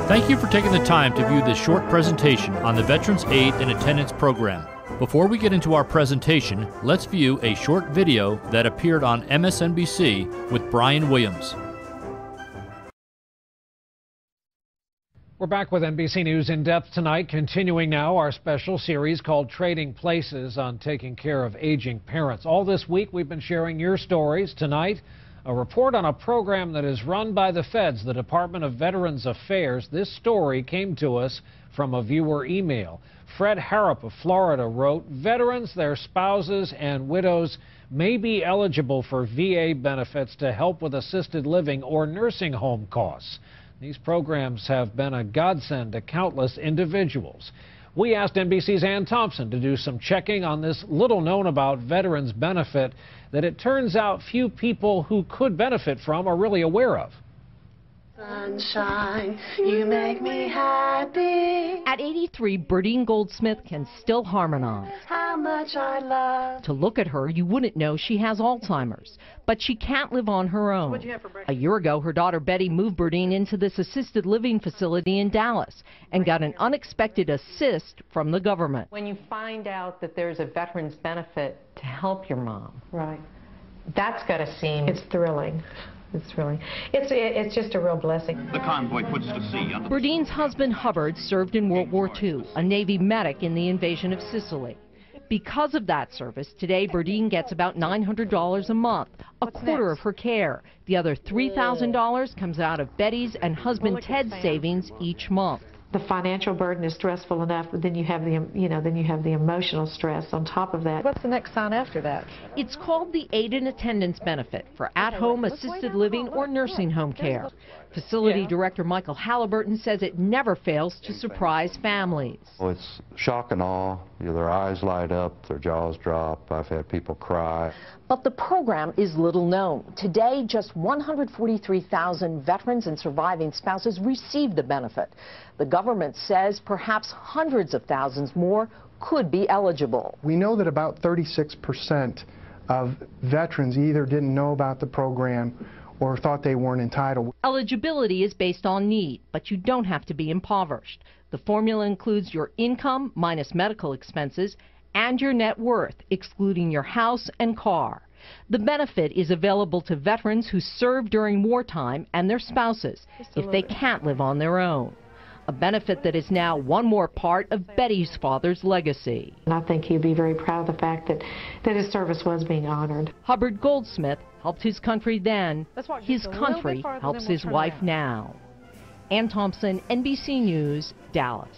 Thank you for taking the time to view this short presentation on the Veterans Aid and Attendance Program. Before we get into our presentation, let's view a short video that appeared on MSNBC with Brian Williams. We're back with NBC News In Depth tonight, continuing now our special series called Trading Places on taking care of aging parents. All this week we've been sharing your stories. Tonight, a report on a program that is run by the feds, the Department of Veterans Affairs. This story came to us from a viewer email. Fred Harrop of Florida wrote, veterans, their spouses, and widows may be eligible for VA benefits to help with assisted living or nursing home costs. These programs have been a godsend to countless individuals. We asked NBC's Ann Thompson to do some checking on this little known about veterans benefit that it turns out few people who could benefit from are really aware of. Sunshine, you make me happy. At 83, Berdine Goldsmith can still harmonize. How much I love. To look at her, you wouldn't know she has Alzheimer's, but she can't live on her own. What'd you have for breakfast? A year ago, her daughter Betty moved Berdine into this assisted living facility in Dallas and got an unexpected assist from the government. When you find out that there's a veteran's benefit to help your mom, Right. that's got to seem... It's thrilling. It's thrilling. It's just a real blessing. The convoy puts to sea. Berdine's husband Hubbard served in World War II, a Navy medic in the invasion of Sicily. Because of that service, today Berdine gets about $900 a month, a quarter of her care. The other $3,000 comes out of Betty's and husband Ted's savings each month. The financial burden is stressful enough, but then you have the emotional stress on top of that. What's the next sign after that? It's called the Aid and Attendance Benefit for at-home assisted living or nursing home care. Facility Director Michael Halliburton says it never fails to surprise families. Well, it's shock and awe. Their eyes light up, their jaws drop. I've had people cry. But the program is little known. Today, just 143,000 veterans and surviving spouses receive the benefit. The government says perhaps hundreds of thousands more could be eligible. We know that about 36% of veterans either didn't know about the program or thought they weren't entitled. Eligibility is based on need, but you don't have to be impoverished. The formula includes your income minus medical expenses and your net worth, excluding your house and car. The benefit is available to veterans who served during wartime and their spouses if they can't live on their own. A benefit that is now one more part of Betty's father's legacy. And I think he'd be very proud of the fact that his service was being honored. Hubbard Goldsmith helped his country then. His country helps his wife now. Ann Thompson, NBC News, Dallas.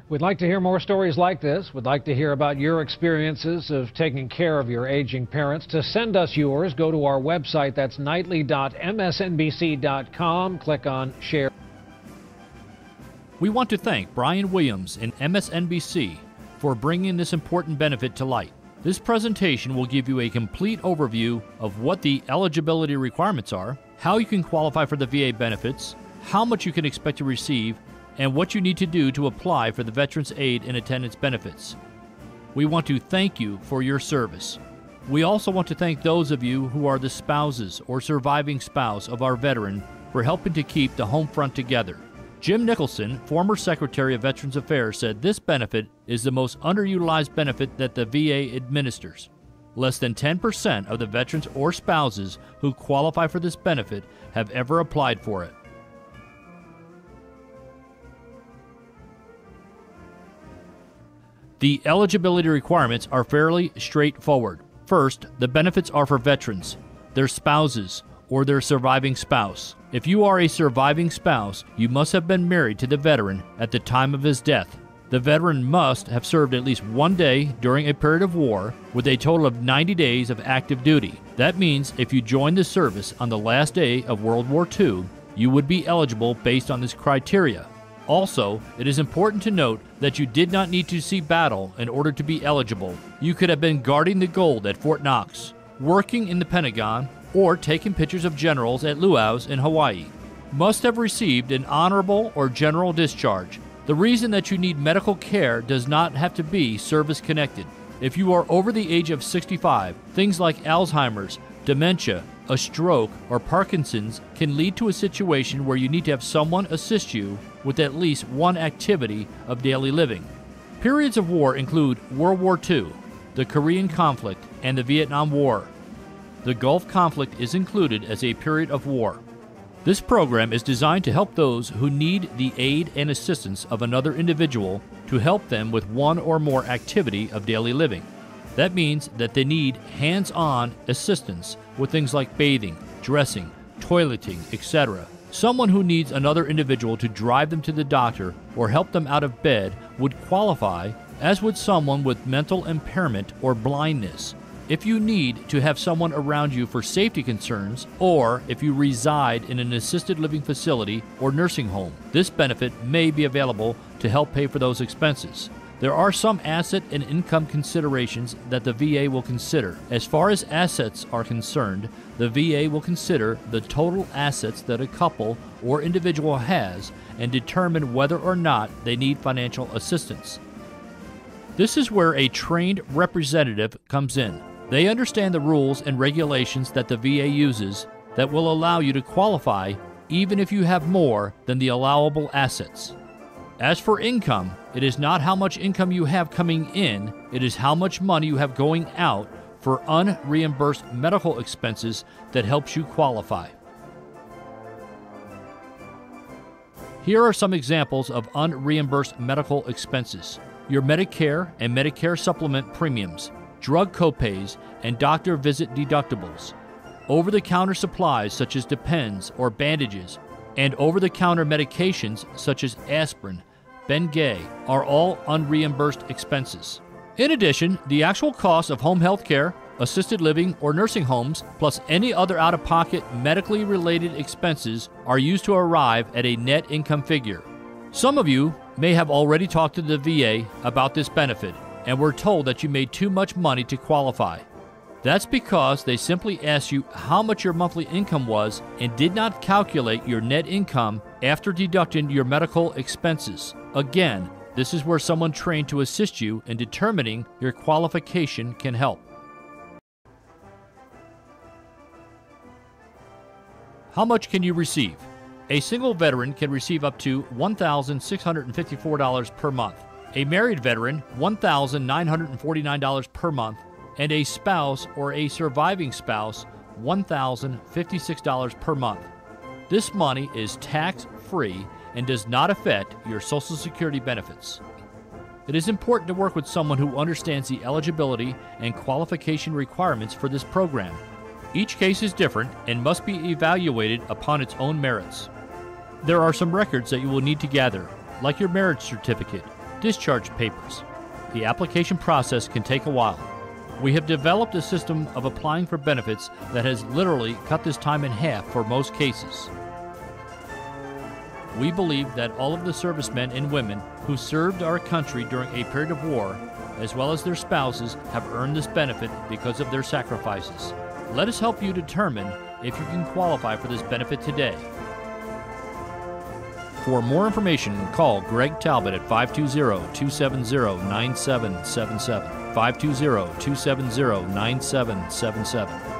We'd like to hear more stories like this. We'd like to hear about your experiences of taking care of your aging parents. To send us yours, go to our website. That's nightly.msnbc.com. Click on Share. We want to thank Brian Williams and MSNBC for bringing this important benefit to light. This presentation will give you a complete overview of what the eligibility requirements are, how you can qualify for the VA benefits, how much you can expect to receive, and what you need to do to apply for the Veterans Aid and Attendance benefits. We want to thank you for your service. We also want to thank those of you who are the spouses or surviving spouse of our veteran for helping to keep the home front together. Jim Nicholson, former Secretary of Veterans Affairs, said this benefit is the most underutilized benefit that the VA administers. Less than 10% of the veterans or spouses who qualify for this benefit have ever applied for it. The eligibility requirements are fairly straightforward. First, the benefits are for veterans, their spouses, or their surviving spouse. If you are a surviving spouse, you must have been married to the veteran at the time of his death. The veteran must have served at least one day during a period of war with a total of 90 days of active duty. That means if you joined the service on the last day of World War II, you would be eligible based on this criteria. Also, it is important to note that you did not need to see battle in order to be eligible. You could have been guarding the gold at Fort Knox, working in the Pentagon, or taking pictures of generals at luau's in Hawaii. Must have received an honorable or general discharge. The reason that you need medical care does not have to be service-connected. If you are over the age of 65, things like Alzheimer's, dementia, a stroke, or Parkinson's can lead to a situation where you need to have someone assist you with at least one activity of daily living. Periods of war include World War II, the Korean conflict, and the Vietnam War. The Gulf conflict is included as a period of war. This program is designed to help those who need the aid and assistance of another individual to help them with one or more activity of daily living. That means that they need hands-on assistance with things like bathing, dressing, toileting, etc. Someone who needs another individual to drive them to the doctor or help them out of bed would qualify, as would someone with mental impairment or blindness. If you need to have someone around you for safety concerns, or if you reside in an assisted living facility or nursing home, this benefit may be available to help pay for those expenses. There are some asset and income considerations that the VA will consider. As far as assets are concerned, the VA will consider the total assets that a couple or individual has and determine whether or not they need financial assistance. This is where a trained representative comes in. They understand the rules and regulations that the VA uses that will allow you to qualify even if you have more than the allowable assets. As for income, it is not how much income you have coming in, it is how much money you have going out for unreimbursed medical expenses that helps you qualify. Here are some examples of unreimbursed medical expenses: your Medicare and Medicare supplement premiums, drug copays and doctor visit deductibles, over-the-counter supplies such as Depends or bandages, and over-the-counter medications such as aspirin, Bengay are all unreimbursed expenses. In addition, the actual cost of home health care, assisted living, or nursing homes, plus any other out-of-pocket medically related expenses are used to arrive at a net income figure. Some of you may have already talked to the VA about this benefit and were told that you made too much money to qualify. That's because they simply asked you how much your monthly income was and did not calculate your net income after deducting your medical expenses. Again, this is where someone trained to assist you in determining your qualification can help. How much can you receive? A single veteran can receive up to $1,654 per month. A married veteran, $1,949 per month, and a spouse or a surviving spouse, $1,056 per month. This money is tax-free and does not affect your Social Security benefits. It is important to work with someone who understands the eligibility and qualification requirements for this program. Each case is different and must be evaluated upon its own merits. There are some records that you will need to gather, like your marriage certificate, discharge papers. The application process can take a while. We have developed a system of applying for benefits that has literally cut this time in half for most cases. We believe that all of the servicemen and women who served our country during a period of war, as well as their spouses, have earned this benefit because of their sacrifices. Let us help you determine if you can qualify for this benefit today. For more information, call Greg Talbot at 520-270-9777, 520-270-9777.